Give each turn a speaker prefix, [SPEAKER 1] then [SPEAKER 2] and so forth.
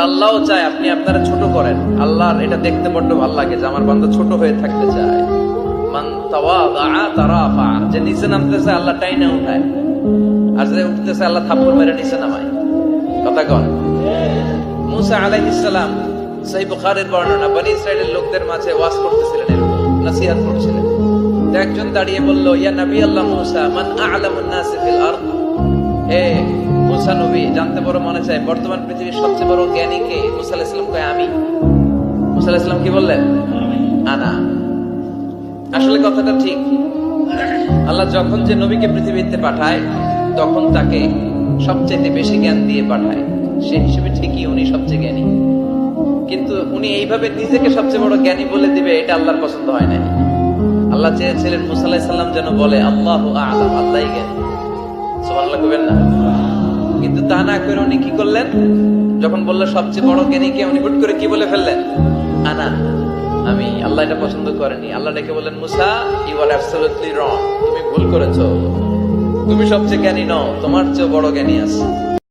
[SPEAKER 1] আল্লাহও চায় আপনি আপনারা ছোট করেন। আল্লাহর এটা দেখতে বড্ড ভালো লাগে যে আমার বান্দা ছোট হয়ে থাকতে চায়। মান তাওয়াদা তারাফা, যে নিচে নামতেছে আল্লাহ টাইনা উঠায়, আর যে উঠতেছে আল্লাহ থাপ্পড় মেরে নিচে নামায়। কথা কন। মুসা আলাইহিস সালাম, সহিহ বুখারীর বর্ণনা, বনি ইসরাইলের লোকদের মাঝে ওয়াজ করতেছিলেন, এরকম নসিহত করছিলেন। তো একজন দাঁড়িয়ে বলল, ইয়া নবী আল্লাহ মুসা, মান আ'লামুন নাসি ফিল আরদ। হে মুসা নবী, জানতে বড় মনে চায় বর্তমান পৃথিবীর সবচেয়ে বড় জ্ঞানী কে? মুসা আলাইহিস সালাম কয় আমি। মুসা আলাইহিস সালাম কি বললেন? আনা। আসলে কথাটা ঠিক। আল্লাহ যখন যে নবীকে পৃথিবীতে পাঠায় তখন তাকে সবচেয়ে বেশি জ্ঞান দিয়ে পাঠায়, সেই হিসেবে ঠিকই উনি সবচেয়ে জ্ঞানী। কিন্তু উনি এইভাবে নিজেকে সবচেয়ে বড় জ্ঞানী বলে দিবে, এটা আল্লাহর পছন্দ হয় না। আল্লাহ চেয়েছিলেন মুসা আলাইহিস সালাম যেন বলে আল্লাহু আ'লাম, আল্লাহই জ্ঞানী। সুবহানাল্লাহ কইবেন না? কিন্তু তা না করে উনি কি করলেন? যখন বললো সবচেয়ে বড় জ্ঞানী কে, উনি হুট করে কি বলে ফেললেন? আনা, আমি। আল্লাহ এটা পছন্দ করেনি। আল্লাহ ডেকে বললেন, মুসা, ইউ আর অ্যাবসলিউটলি রং, তুমি ভুল করেছো। তুমি সবচেয়ে জ্ঞানী নও, তোমার চেয়ে বড় জ্ঞানী আছে।